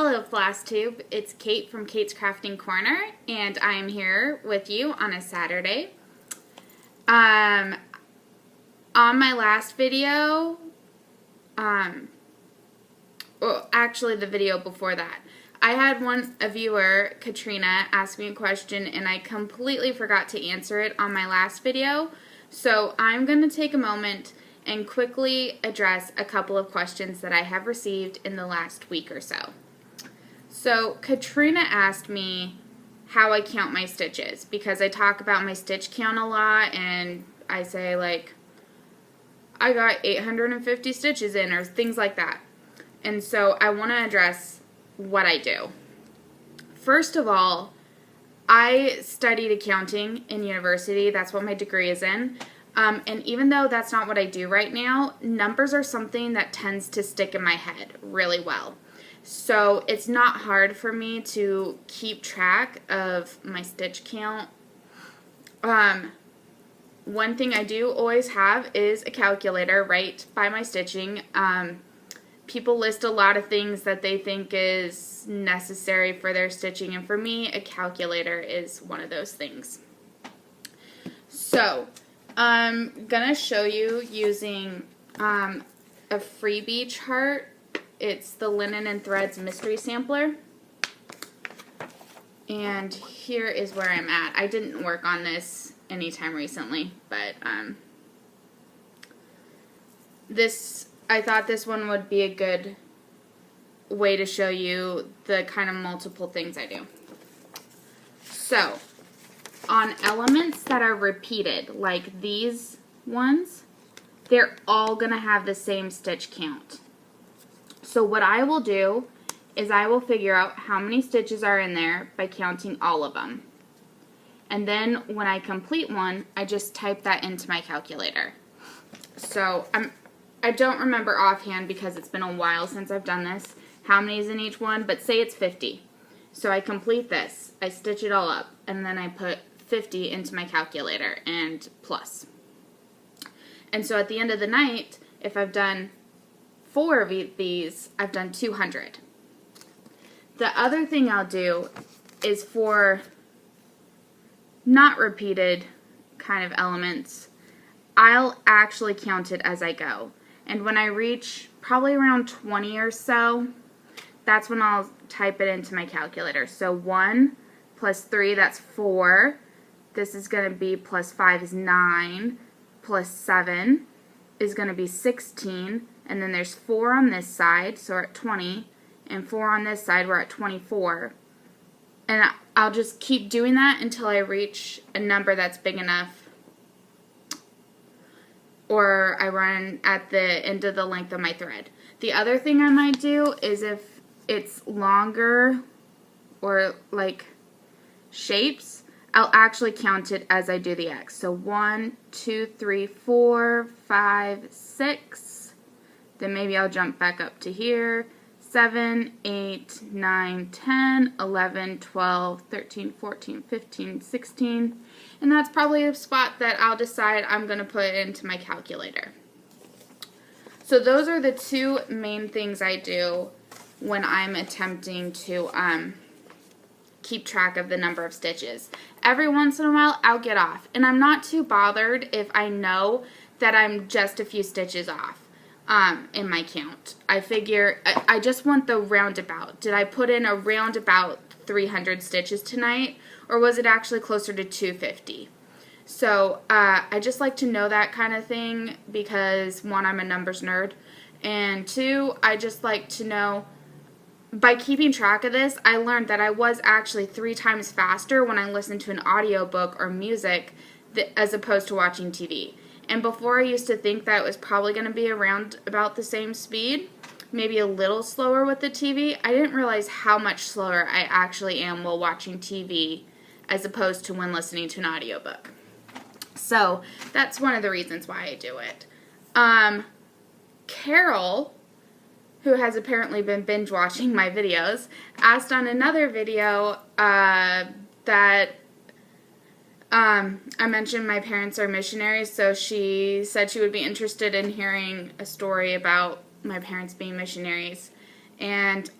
Hello Flosstube, it's Kate from Kate's Crafting Corner, and I'm here with you on a Saturday. On my last video, actually the video before that, I had a viewer, Katrina, ask me a question and I completely forgot to answer it on my last video. So I'm going to take a moment and quickly address a couple of questions that I have received in the last week or so. So Katrina asked me how I count my stitches, because I talk about my stitch count a lot and I say like I got 850 stitches in or things like that. And so I want to address what I do. First of all, I studied accounting in university. That's what my degree is in. And even though that's not what I do right now, numbers are something that tends to stick in my head really well. So it's not hard for me to keep track of my stitch count. One thing I do always have is a calculator right by my stitching. People list a lot of things that they think is necessary for their stitching, and for me, a calculator is one of those things. So I'm going to show you using a freebie chart. It's the Linen and Threads Mystery Sampler. And here is where I'm at. I didn't work on this anytime recently, but I thought this one would be a good way to show you the kind of multiple things I do. So, on elements that are repeated, like these ones, they're all going to have the same stitch count. So what I will do is I will figure out how many stitches are in there by counting all of them. And then when I complete one, I just type that into my calculator. So I don't remember offhand, because it's been a while since I've done this, how many is in each one, but say it's 50. So I complete this, I stitch it all up, and then I put 50 into my calculator and plus. And so at the end of the night, if I've done 4 of these, I've done 200. The other thing I'll do is for not repeated kind of elements, I'll actually count it as I go. And when I reach probably around 20 or so, that's when I'll type it into my calculator. So 1 plus 3, that's 4. This is going to be plus 5 is 9. Plus 7 is going to be 16. And then there's 4 on this side, so we're at 20. And 4 on this side, we're at 24. And I'll just keep doing that until I reach a number that's big enough, or I run at the end of the length of my thread. The other thing I might do is if it's longer or like shapes, I'll actually count it as I do the X. So 1, 2, 3, 4, 5, 6. Then maybe I'll jump back up to here. 7, 8, 9, 10, 11, 12, 13, 14, 15, 16. And that's probably a spot that I'll decide I'm going to put into my calculator. So those are the two main things I do when I'm attempting to keep track of the number of stitches. Every once in a while I'll get off, and I'm not too bothered if I know that I'm just a few stitches off in my count. I figure I just want the roundabout. Did I put in a roundabout 300 stitches tonight, or was it actually closer to 250? So I just like to know that kind of thing, because 1, I'm a numbers nerd, and 2, I just like to know. By keeping track of this, I learned that I was actually 3 times faster when I listened to an audiobook or music as opposed to watching TV. And before, I used to think that it was probably going to be around about the same speed, maybe a little slower with the TV. I didn't realize how much slower I actually am while watching TV as opposed to when listening to an audiobook. So that's one of the reasons why I do it. Carol, who has apparently been binge watching my videos, asked on another video that I mentioned my parents are missionaries, so she said she would be interested in hearing a story about my parents being missionaries. And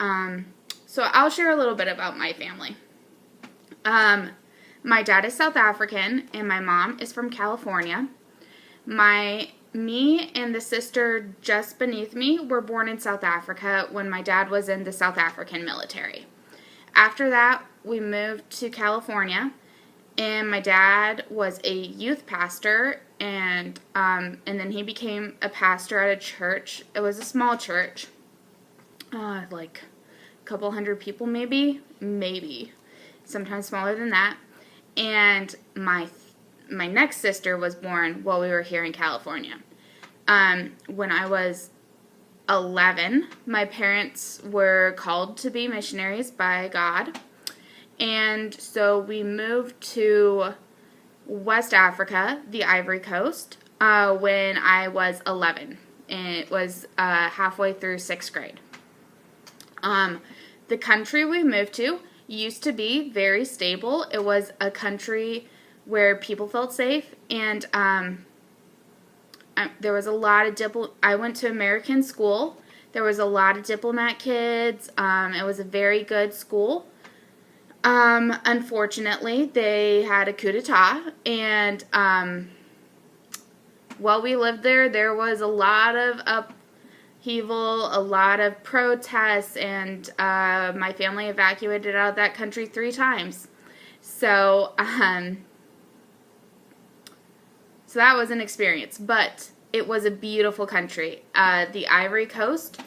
So I'll share a little bit about my family. My dad is South African, and my mom is from California. Me and the sister just beneath me were born in South Africa when my dad was in the South African military. After that, we moved to California, and my dad was a youth pastor, and then he became a pastor at a church. It was a small church, like a couple hundred people maybe, sometimes smaller than that. And my next sister was born while we were here in California. When I was 11, my parents were called to be missionaries by God. And so we moved to West Africa, the Ivory Coast, when I was 11. And it was halfway through 6th grade. The country we moved to used to be very stable. It was a country where people felt safe, and there was a lot of I went to American school. There was a lot of diplomat kids. It was a very good school. Unfortunately, they had a coup d'etat, and while we lived there, there was a lot of upheaval, a lot of protests, and my family evacuated out of that country 3 times. So, so that was an experience, but it was a beautiful country. The Ivory Coast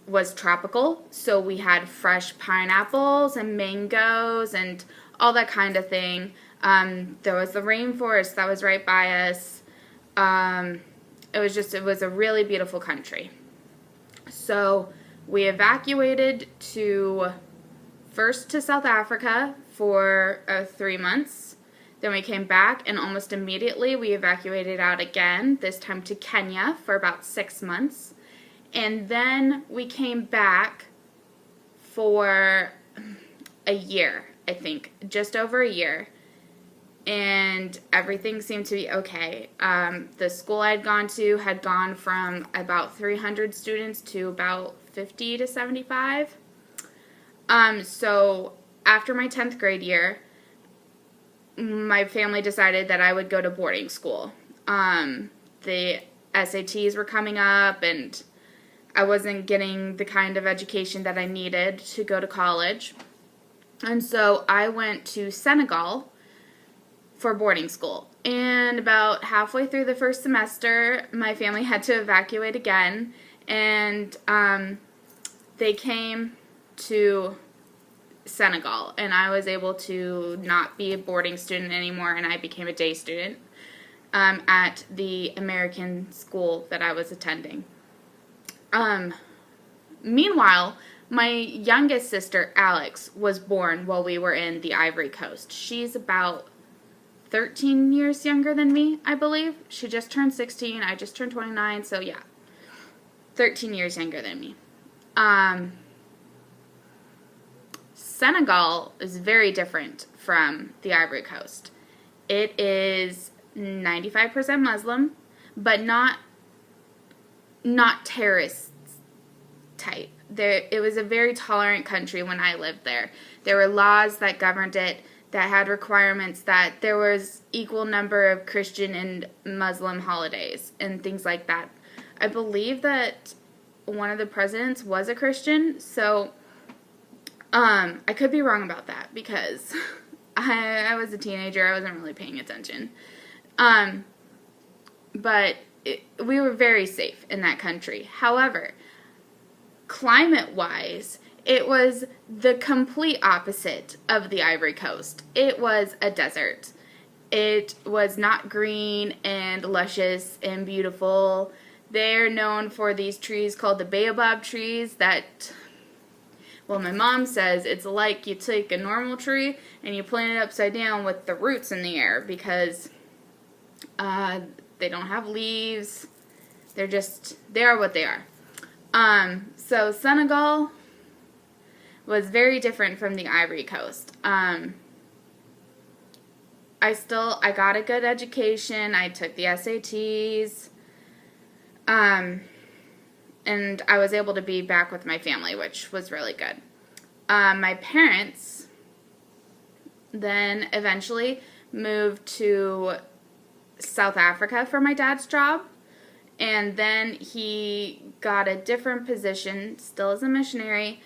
was tropical, so we had fresh pineapples and mangoes and all that kind of thing. There was the rainforest that was right by us. It was a really beautiful country. So we evacuated first to South Africa for 3 months. Then we came back, and almost immediately we evacuated out again, this time to Kenya for about 6 months. And then we came back for a year, I think, just over a year. And everything seemed to be okay. The school I'd gone to had gone from about 300 students to about 50 to 75. So after my 10th grade year, my family decided that I would go to boarding school. The SATs were coming up, and I wasn't getting the kind of education that I needed to go to college. And so I went to Senegal for boarding school. And about halfway through the first semester, my family had to evacuate again. And they came to Senegal, and I was able to not be a boarding student anymore, and I became a day student at the American school that I was attending. Meanwhile, my youngest sister, Alex, was born while we were in the Ivory Coast. She's about 13 years younger than me, I believe. She just turned 16. I just turned 29, so yeah. 13 years younger than me. Senegal is very different from the Ivory Coast. It is 95% Muslim, but not terrorist type. It was a very tolerant country when I lived there. There were laws that governed it that had requirements that there was equal number of Christian and Muslim holidays and things like that. I believe that one of the presidents was a Christian, so I could be wrong about that because I was a teenager. I wasn't really paying attention. But we were very safe in that country. However, climate-wise, it was the complete opposite of the Ivory Coast. It was a desert. It was not green and luscious and beautiful. They're known for these trees called the baobab trees that, well, my mom says it's like you take a normal tree and you plant it upside down with the roots in the air because they don't have leaves. They are what they are. So Senegal was very different from the Ivory Coast. I got a good education. I took the SATs. And and I was able to be back with my family, which was really good. My parents then eventually moved to South Africa for my dad's job, and then he got a different position, still as a missionary,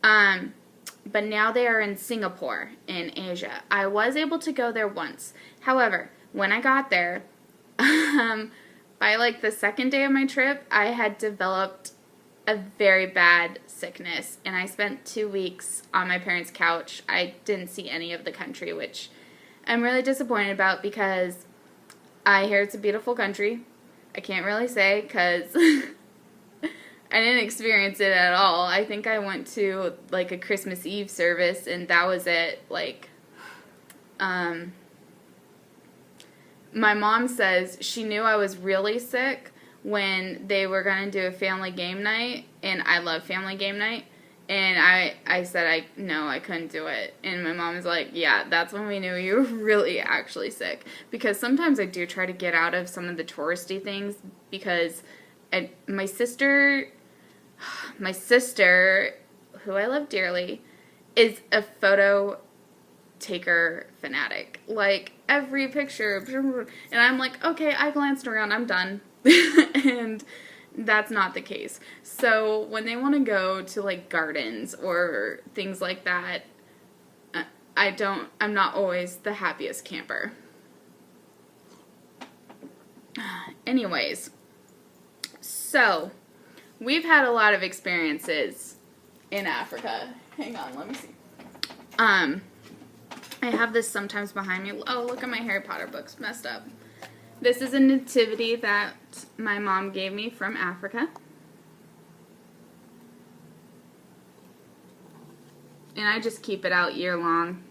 but now they are in Singapore in Asia. I was able to go there once. However, when I got there, by like the second day of my trip, I had developed a very bad sickness, and I spent 2 weeks on my parents' couch. I didn't see any of the country, which I'm really disappointed about because I hear it's a beautiful country. I can't really say because I didn't experience it at all. I think I went to like a Christmas Eve service, and that was it. Like, my mom says she knew I was really sick when they were going to do a family game night, and I love family game night, and I said no, I couldn't do it, and my mom was like, yeah, that's when we knew you were really actually sick, because sometimes I do try to get out of some of the touristy things, because my sister, who I love dearly, is a photo taker fanatic. Like, every picture, and I'm like, okay, I glanced around, I'm done. And that's not the case. So when they want to go to like gardens or things like that, I'm not always the happiest camper. Anyways, so we've had a lot of experiences in Africa. Hang on, let me see. I have this sometimes behind me. Oh, look at my Harry Potter books messed up. This is a nativity that my mom gave me from Africa. And I just keep it out year long.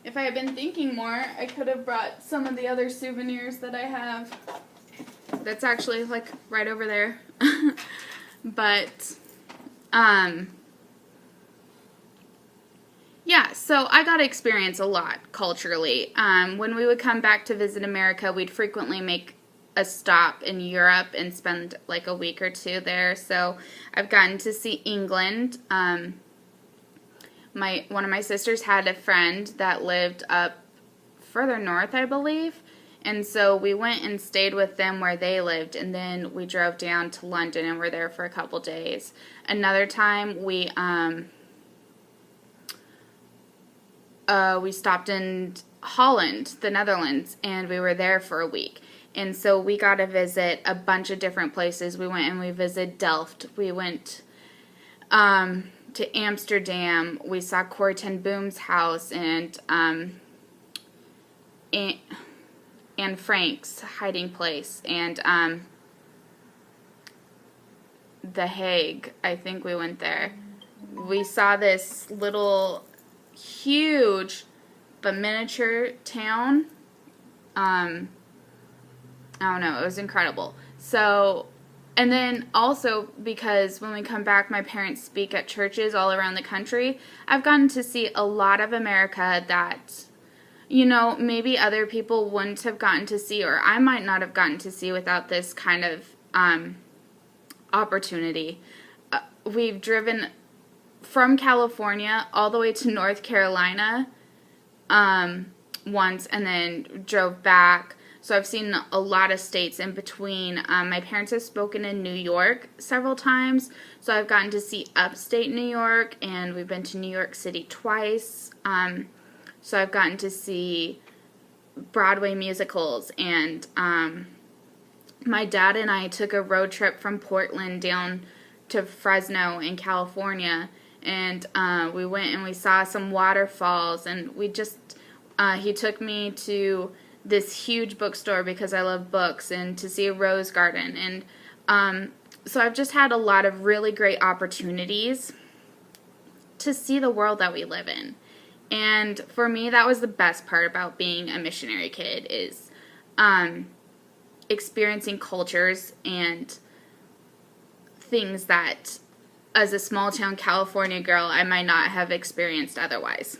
If I had been thinking more, I could have brought some of the other souvenirs that I have. That's actually like right over there. But, yeah, so I got to experience a lot culturally. When we would come back to visit America, we'd frequently make a stop in Europe and spend like a week or two there. So I've gotten to see England. One of my sisters had a friend that lived up further north, I believe. And so we went and stayed with them where they lived, and then we drove down to London and were there for a couple days. Another time we stopped in Holland, the Netherlands, and we were there for a week. And so we got to visit a bunch of different places. We went and we visited Delft. We went to Amsterdam. We saw Corrie ten Boom's house and Anne Frank's hiding place, and The Hague. I think we went there. We saw this little huge but miniature town. I don't know, it was incredible. So, and then also because when we come back, my parents speak at churches all around the country. I've gotten to see a lot of America that, you know, maybe other people wouldn't have gotten to see, or I might not have gotten to see without this kind of opportunity. We've driven from California all the way to North Carolina once, and then drove back. So I've seen a lot of states in between. My parents have spoken in New York several times, so I've gotten to see upstate New York, and we've been to New York City twice. So I've gotten to see Broadway musicals, and my dad and I took a road trip from Portland down to Fresno in California, and we went and we saw some waterfalls, and we just, he took me to this huge bookstore because I love books, and to see a rose garden, and so I've just had a lot of really great opportunities to see the world that we live in. And for me, that was the best part about being a missionary kid, is experiencing cultures and things that, as a small-town California girl, I might not have experienced otherwise.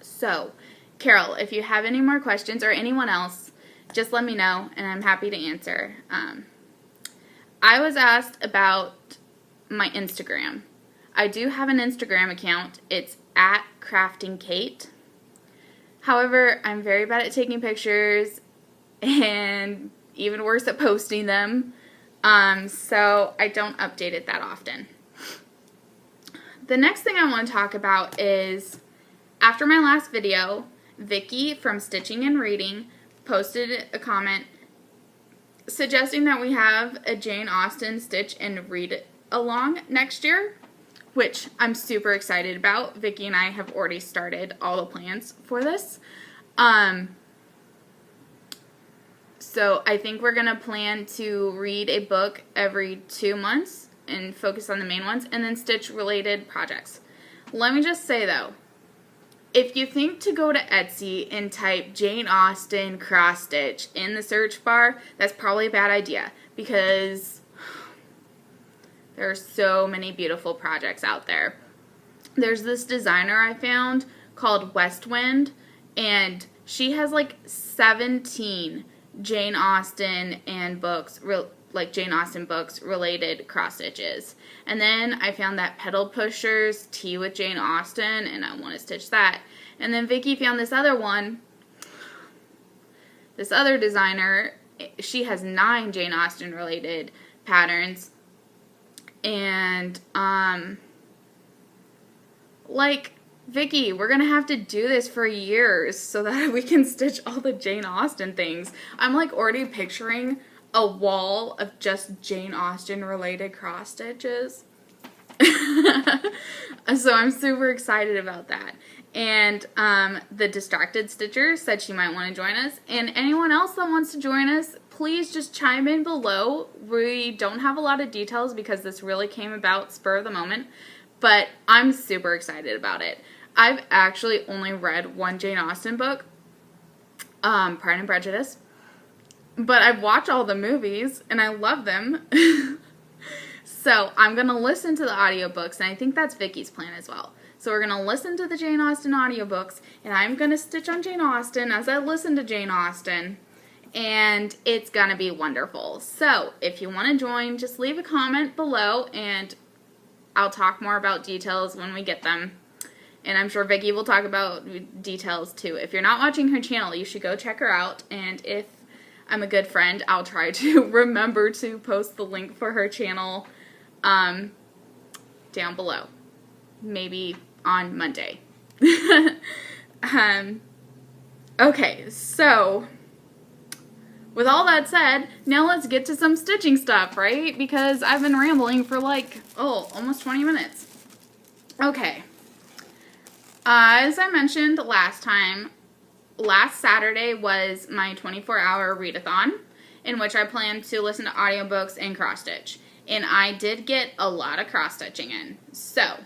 So, Carol, if you have any more questions, or anyone else, just let me know, and I'm happy to answer. I was asked about my Instagram. I do have an Instagram account. It's at craftingkate. However, I'm very bad at taking pictures and even worse at posting them. So I don't update it that often. The next thing I want to talk about is, after my last video, Vicky from Stitching and Reading posted a comment suggesting that we have a Jane Austen Stitch and Read along next year, which I'm super excited about. Vicky and I have already started all the plans for this. So I think we're going to plan to read a book every 2 months and focus on the main ones, and then Stitch related projects. Let me just say though, if you think to go to Etsy and type Jane Austen cross stitch in the search bar, that's probably a bad idea, because there are so many beautiful projects out there. There's this designer I found called Westwind, and she has like 17 Jane Austen and books, like Jane Austen books related cross stitches. And then I found that Pedal Pushers Tea with Jane Austen, and I want to stitch that. And then Vicky found this other one, this other designer. She has 9 Jane Austen related patterns, and like, Vicky, we're gonna have to do this for years so that we can stitch all the Jane Austen things. I'm like already picturing a wall of just Jane Austen related cross stitches. So I'm super excited about that. And the Distracted Stitcher said she might want to join us. And anyone else that wants to join us, please just chime in below. We don't have a lot of details because this really came about spur of the moment, but I'm super excited about it. I've actually only read one Jane Austen book, Pride and Prejudice, but I've watched all the movies and I love them. So I'm going to listen to the audiobooks, and I think that's Vicky's plan as well. So we're going to listen to the Jane Austen audiobooks, and I'm going to stitch on Jane Austen as I listen to Jane Austen, and it's going to be wonderful. So if you want to join, just leave a comment below, and I'll talk more about details when we get them. And I'm sure Vicky will talk about details too. If you're not watching her channel, you should go check her out, and if I'm a good friend, I'll try to remember to post the link for her channel down below. Maybe on Monday. Okay, so with all that said, now let's get to some stitching stuff, right? Because I've been rambling for like, almost 20 minutes. Okay. As I mentioned last time, last Saturday was my 24-hour readathon, in which I planned to listen to audiobooks and cross-stitch. And I did get a lot of cross-stitching in. So,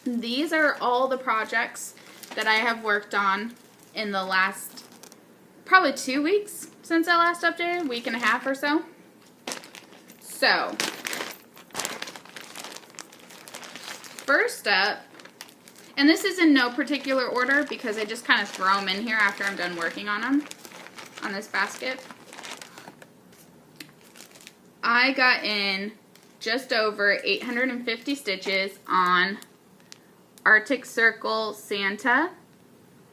these are all the projects that I have worked on in the last probably 2 weeks since I last updated, week and a half or so. So, first up, and this is in no particular order because I just kind of throw them in here after I'm done working on them, on this basket. I got in just over 850 stitches on Arctic Circle Santa,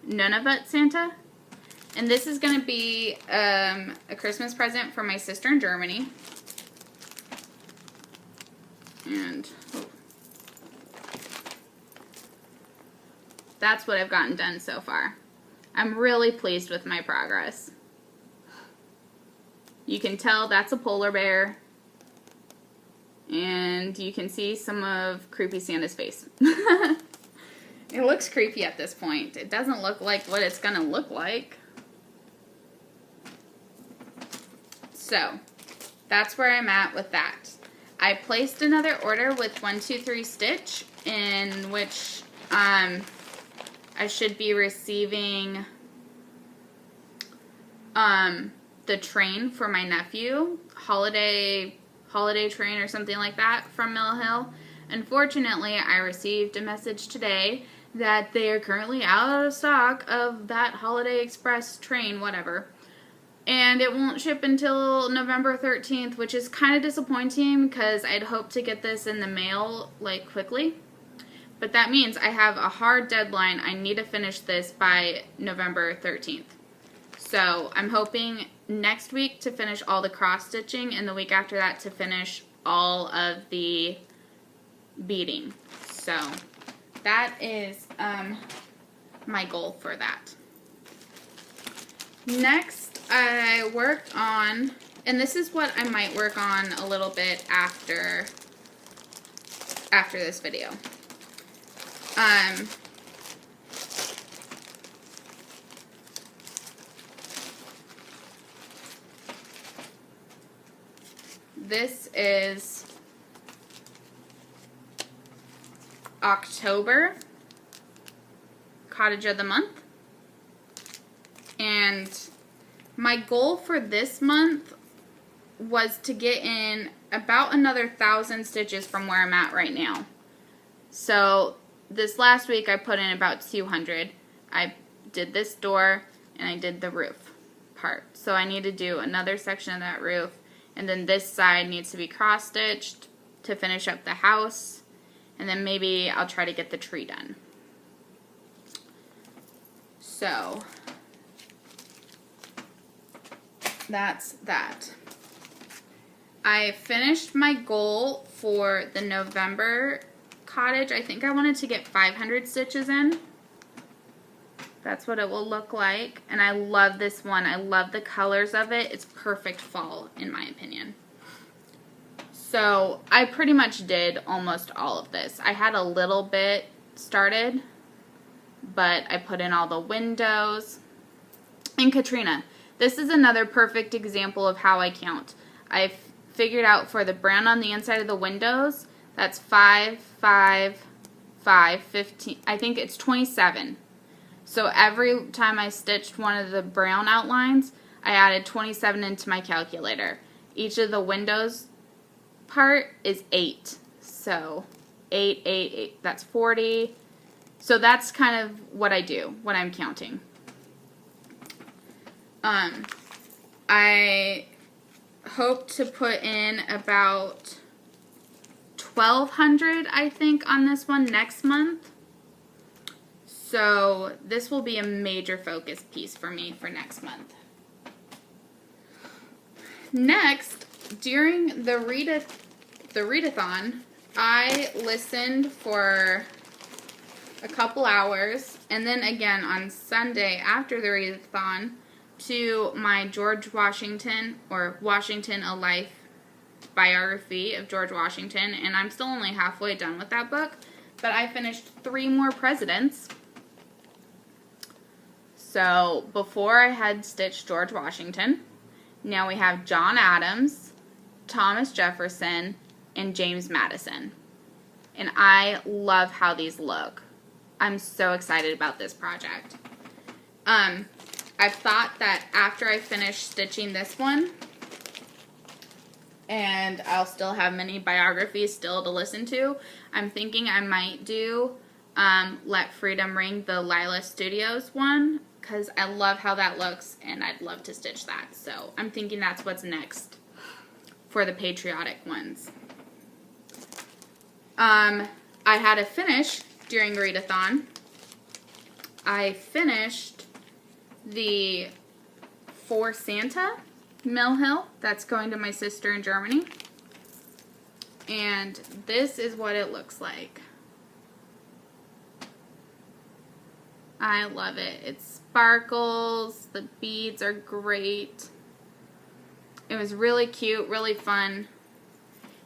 Nunavut Santa, and this is going to be a Christmas present for my sister in Germany. And that's what I've gotten done so far. I'm really pleased with my progress. You can tell that's a polar bear, and you can see some of Creepy Santa's face. It looks creepy at this point. It doesn't look like what it's gonna look like. So, that's where I'm at with that. I placed another order with 123 Stitch, in which I should be receiving the train for my nephew, holiday train or something like that from Mill Hill. Unfortunately, I received a message today that they are currently out of stock of that Holiday Express train, whatever. And it won't ship until November 13th, which is kind of disappointing because I'd hoped to get this in the mail like quickly. But that means I have a hard deadline. I need to finish this by November 13th. So I'm hoping next week to finish all the cross stitching and the week after that to finish all of the beading. So that is my goal for that. Next, I worked on, and this is what I might work on a little bit after this video. This is October Cottage of the Month. And my goal for this month was to get in about another 1,000 stitches from where I'm at right now. So this last week I put in about 200. I did this door and I did the roof part. So I need to do another section of that roof, and then this side needs to be cross stitched to finish up the house, and then maybe I'll try to get the tree done. So that's that. I finished my goal for the November cottage. I think I wanted to get 500 stitches in. That's what it will look like. And I love this one. I love the colors of it. It's perfect fall, in my opinion. So I pretty much did almost all of this. I had a little bit started, but I put in all the windows. And Katrina, this is another perfect example of how I count. I've figured out for the brown on the inside of the windows, that's 5, 5, 5, 15. I think it's 27. So every time I stitched one of the brown outlines, I added 27 into my calculator. Each of the windows part is 8. So 8, 8, 8. That's 40. So that's kind of what I do when I'm counting. I hope to put in about 1,200, I think, on this one next month. So this will be a major focus piece for me for next month. Next, during the readathon, I listened for a couple hours, and then again on Sunday after the readathon, to my George Washington, or Washington, A Life biography of George Washington, and I'm still only halfway done with that book, but I finished 3 more presidents. So before I had stitched George Washington, now we have John Adams, Thomas Jefferson, and James Madison. And I love how these look. I'm so excited about this project. I've thought that after I finish stitching this one, and I'll still have many biographies still to listen to, I'm thinking I might do Let Freedom Ring, the Lila Studios one, because I love how that looks, and I'd love to stitch that. So I'm thinking that's what's next for the patriotic ones. I had a finish during readathon. I finished the For Santa Mill Hill. That's going to my sister in Germany. And this is what it looks like. I love it. It sparkles. The beads are great. It was really cute, really fun.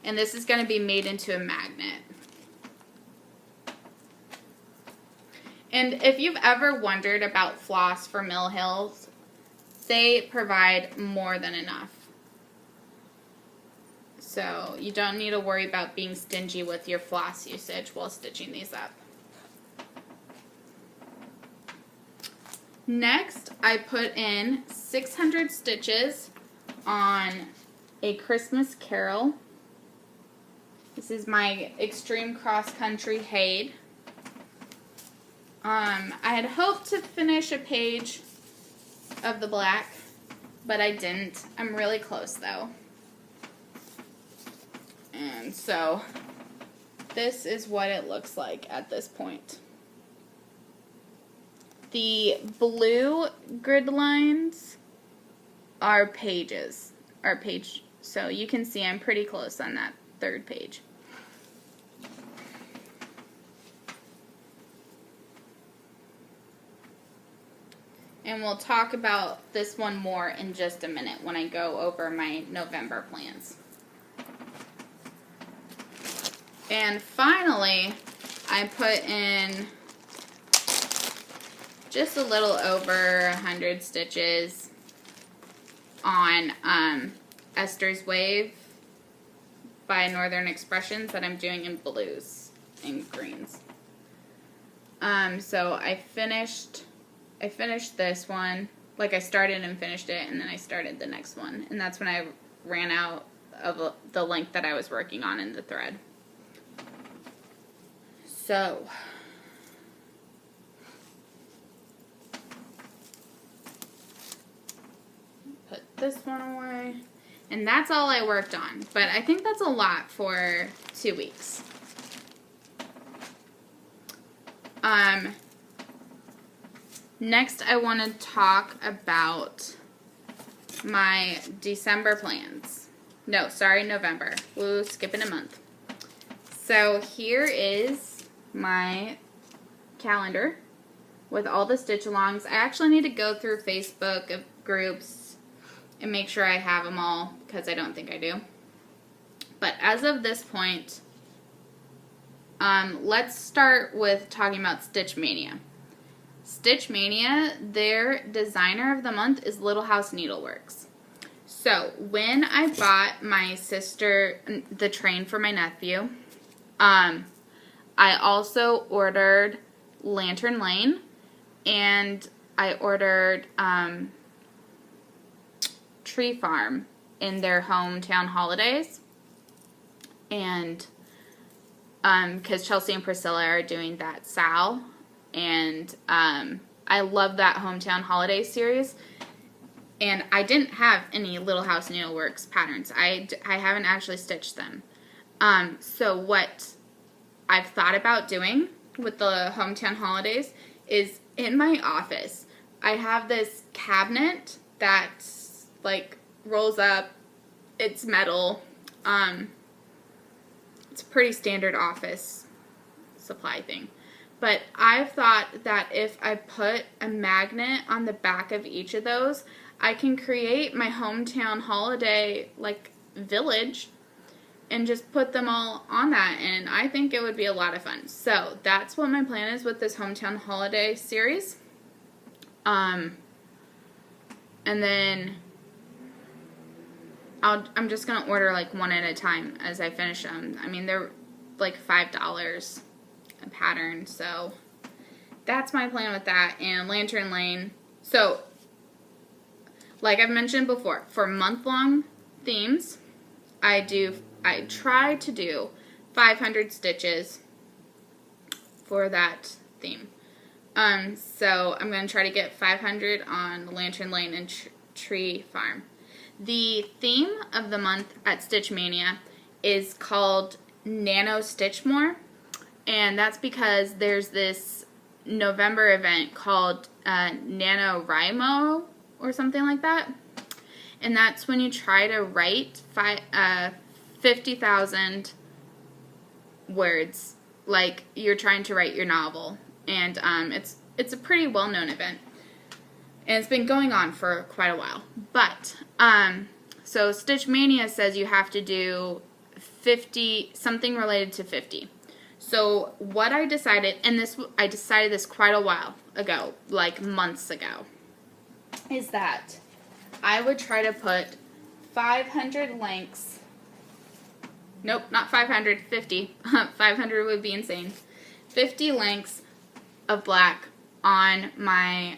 And this is going to be made into a magnet. And if you've ever wondered about floss for Mill Hills, they provide more than enough. So you don't need to worry about being stingy with your floss usage while stitching these up. Next, I put in 600 stitches on A Christmas Carol. This is my Extreme Cross Country Haid. I had hoped to finish a page of the black, but I didn't. I'm really close though. And so this is what it looks like at this point. The blue grid lines are pages, so you can see I'm pretty close on that third page. And we'll talk about this one more in just a minute when I go over my November plans. And finally, I put in just a little over 100 stitches on Esther's Wave by Northern Expressions that I'm doing in blues and greens. So I finished this one, like I started and finished it, and then I started the next one, and that's when I ran out of the length that I was working on in the thread. So put this one away, and that's all I worked on, but I think that's a lot for 2 weeks. Next I want to talk about my December plans. No, sorry, November. Ooh, skipping a month. So here is my calendar with all the stitch alongs. I actually need to go through Facebook groups and make sure I have them all, because I don't think I do. But as of this point, let's start with talking about Stitch Mania. Stitch Mania, their designer of the month is Little House Needleworks. So when I bought my sister the train for my nephew, I also ordered Lantern Lane, and I ordered Tree Farm in their hometown holidays, and because Chelsea and Priscilla are doing that Sal, and I love that hometown holiday series. And I didn't have any Little House Needleworks patterns. I haven't actually stitched them. So what I've thought about doing with the hometown holidays is in my office, I have this cabinet that like rolls up. It's metal. It's a pretty standard office supply thing. But I've thought that if I put a magnet on the back of each of those, I can create my hometown holiday like village and just put them all on that, and I think it would be a lot of fun. So that's what my plan is with this hometown holiday series. And then I'm just gonna order like one at a time as I finish them. I mean, they're like $5 a pattern, so that's my plan with that. And Lantern Lane. So like I've mentioned before, for month-long themes, I try to do 500 stitches for that theme. So I'm going to try to get 500 on Lantern Lane and Tree Farm. The theme of the month at Stitch Mania is called Nano Stitch More, and that's because there's this November event called NaNoWriMo or something like that. And that's when you try to write 50,000 words, like you're trying to write your novel. And it's a pretty well-known event. And it's been going on for quite a while. But, so Stitch Mania says you have to do 50, something related to 50. So what I decided, and I decided this quite a while ago, like months ago, is that I would try to put 500 links. Nope, not 500, 50. 500 would be insane. 50 links of black on my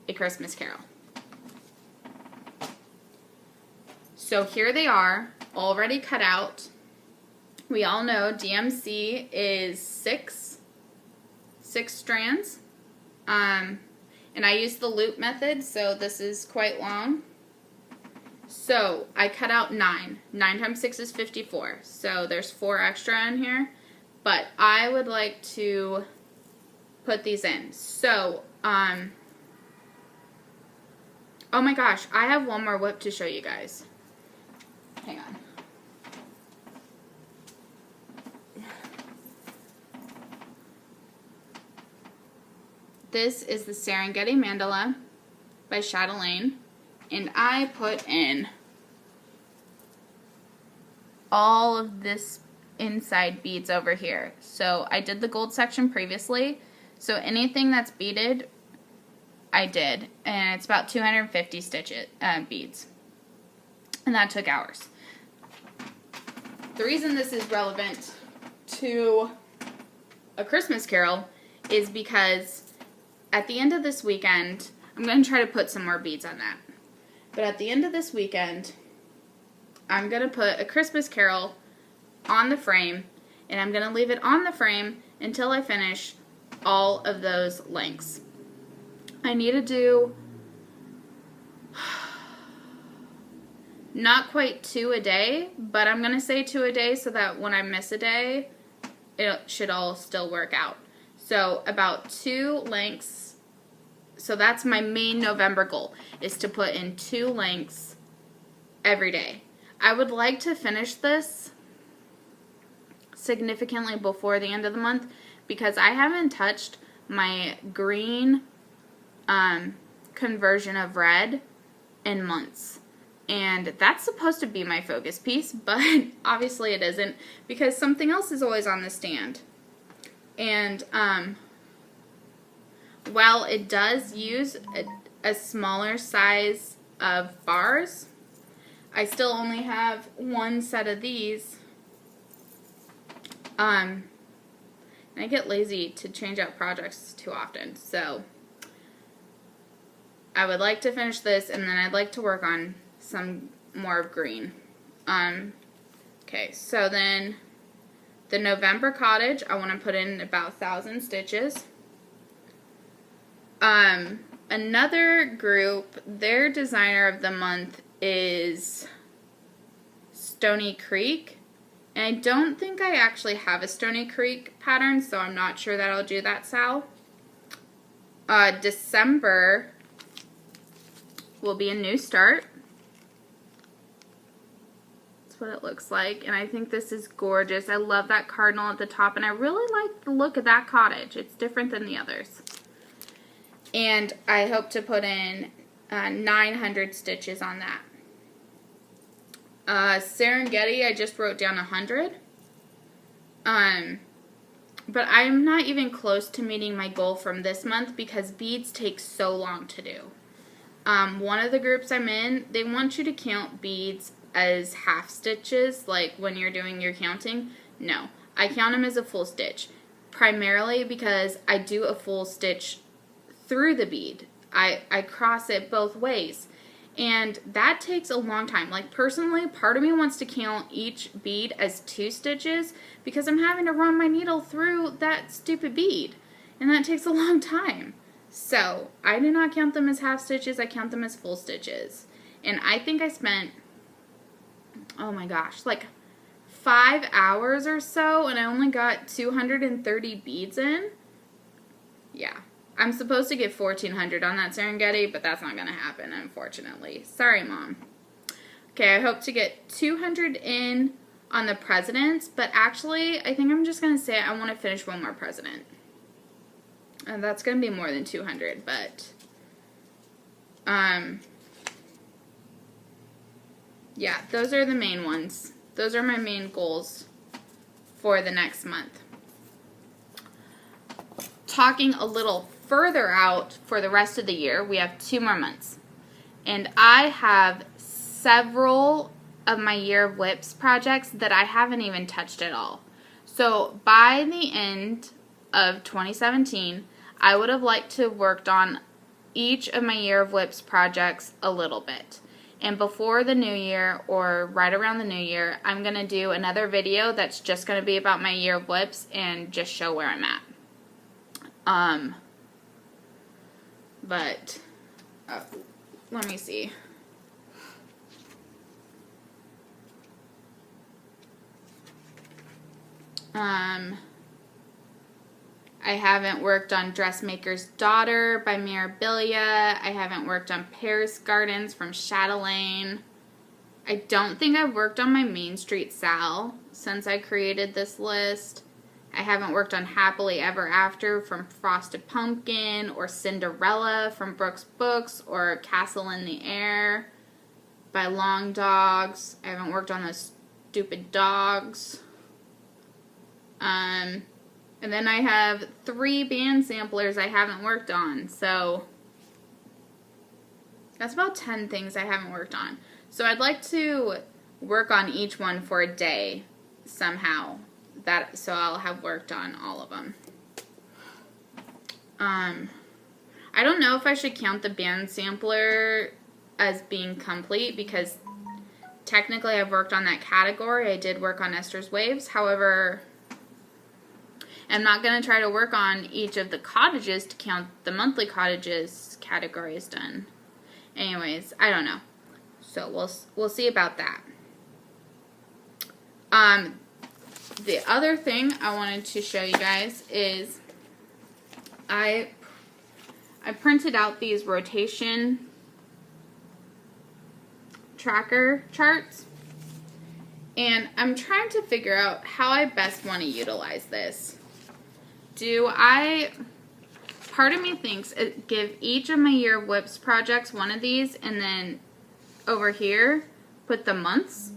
A Christmas Carol. So here they are, already cut out. We all know DMC is six strands. And I use the loop method, so this is quite long. So I cut out 9. 9 times 6 is 54. So there's 4 extra in here. But I would like to put these in. So, oh my gosh, I have one more whip to show you guys. Hang on. This is the Serengeti Mandala by Chatelaine. And I put in all of this inside beads over here. So I did the gold section previously. So anything that's beaded, I did. And it's about 250 stitches, beads. And that took hours. The reason this is relevant to A Christmas Carol is because at the end of this weekend, I'm going to try to put some more beads on that. But at the end of this weekend, I'm going to put A Christmas Carol on the frame, and I'm going to leave it on the frame until I finish all of those lengths. I need to do not quite 2 a day, but I'm going to say 2 a day so that when I miss a day, it should all still work out. So about 2 lengths. So that's my main November goal, is to put in 2 lengths every day. I would like to finish this significantly before the end of the month because I haven't touched my green conversion of red in months. And that's supposed to be my focus piece, but obviously it isn't because something else is always on the stand. And while it does use a smaller size of bars, I still only have 1 set of these. And I get lazy to change out projects too often, so I would like to finish this, and then I'd like to work on some more of green. Okay, so then the November cottage, I want to put in about 1,000 stitches. Another group, their designer of the month is Stony Creek. And I don't think I actually have a Stony Creek pattern, so I'm not sure that I'll do that, Sal. December will be a new start. That's what it looks like. And I think this is gorgeous. I love that cardinal at the top, and I really like the look of that cottage. It's different than the others. And I hope to put in 900 stitches on that. Serengeti, I just wrote down 100. But I'm not even close to meeting my goal from this month because beads take so long to do. One of the groups I'm in, they want you to count beads as half stitches, like when you're doing your counting. No, I count them as a full stitch, primarily because I do a full stitch through the bead. I cross it both ways, and that takes a long time. Like, personally, part of me wants to count each bead as 2 stitches because I'm having to run my needle through that stupid bead, and that takes a long time. So I do not count them as half stitches, I count them as full stitches. And I think I spent, oh my gosh, like 5 hours or so, and I only got 230 beads in. Yeah. I'm supposed to get 1,400 on that Serengeti, but that's not going to happen, unfortunately. Sorry, Mom. Okay, I hope to get 200 in on the presidents, but actually, I think I'm just going to say I want to finish one more president. And that's going to be more than 200, but, yeah, those are the main ones. Those are my main goals for the next month. Talking a little further out for the rest of the year, we have 2 more months. And I have several of my Year of Whips projects that I haven't even touched at all. So by the end of 2017, I would have liked to have worked on each of my Year of Whips projects a little bit. And before the new year, or right around the new year, I'm going to do another video that's just going to be about my Year of Whips and just show where I'm at. But let me see. I haven't worked on Dressmaker's Daughter by Mirabilia. I haven't worked on Paris Gardens from Chatelaine. I don't think I've worked on my Main Street Sal since I created this list. I haven't worked on Happily Ever After from Frosted Pumpkin, or Cinderella from Brooks Books, or Castle in the Air by Long Dogs. I haven't worked on those stupid dogs. And then I have 3 band samplers I haven't worked on. So that's about 10 things I haven't worked on. So I'd like to work on each one for a day somehow. So I'll have worked on all of them. I don't know if I should count the band sampler as being complete, because technically I've worked on that category. I did work on Esther's Waves. However, I'm not going to try to work on each of the cottages to count the monthly cottages category is done. Anyways, I don't know. So we'll see about that. The other thing I wanted to show you guys is I printed out these rotation tracker charts, and I'm trying to figure out how I best want to utilize this. Part of me thinks give each of my Year of Whips projects one of these, and then over here put the months.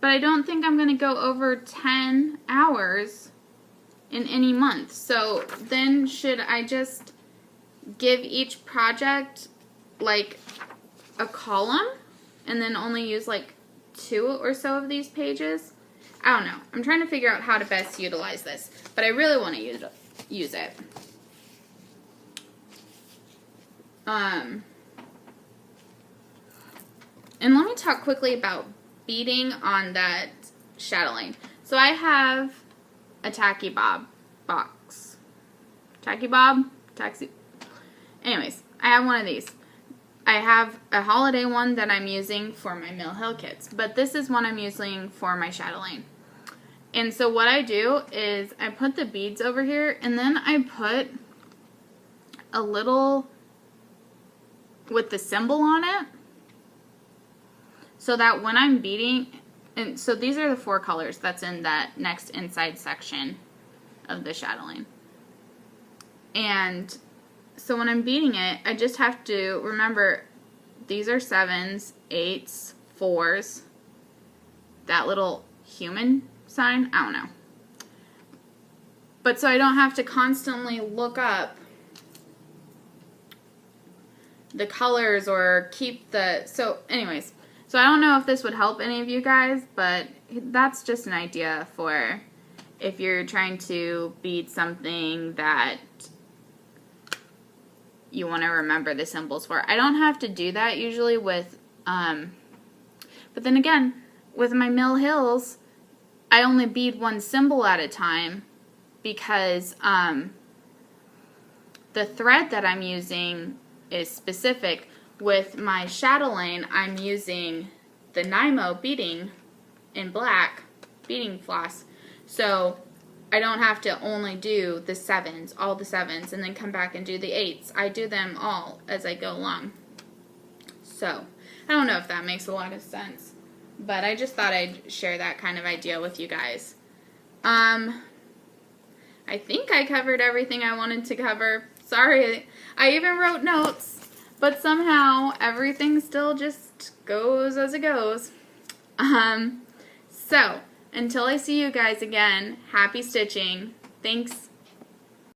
But I don't think I'm going to go over 10 hours in any month. So then should I just give each project like a column and then only use like 2 or so of these pages? I don't know. I'm trying to figure out how to best utilize this, but I really want to use it. And let me talk quickly about beading on that chatelaine. So I have a Tacky Bob box. Tacky Bob? Anyways, I have one of these. I have a holiday one that I'm using for my Mill Hill kits, but this is one I'm using for my chatelaine. And so what I do is I put the beads over here, and then I put a little with the symbol on it, so that when I'm beading, and so these are the 4 colors that's in that next inside section of the chatelaine. And so when I'm beading it, I just have to remember these are 7s, 8s, 4s, that little human sign, I don't know. But so I don't have to constantly look up the colors or keep the, so anyways. So I don't know if this would help any of you guys, but that's just an idea for if you're trying to bead something that you want to remember the symbols for. I don't have to do that usually with, but then again, with my Mill Hills, I only bead one symbol at a time because the thread that I'm using is specific. With my chatelaine, I'm using the Nymo beading in black beading floss, so I don't have to only do the 7s, all the 7s, and then come back and do the 8s. I do them all as I go along. So I don't know if that makes a lot of sense, but I just thought I'd share that kind of idea with you guys. I think I covered everything I wanted to cover. Sorry, I even wrote notes. But somehow, everything still just goes as it goes. So, until I see you guys again, happy stitching. Thanks.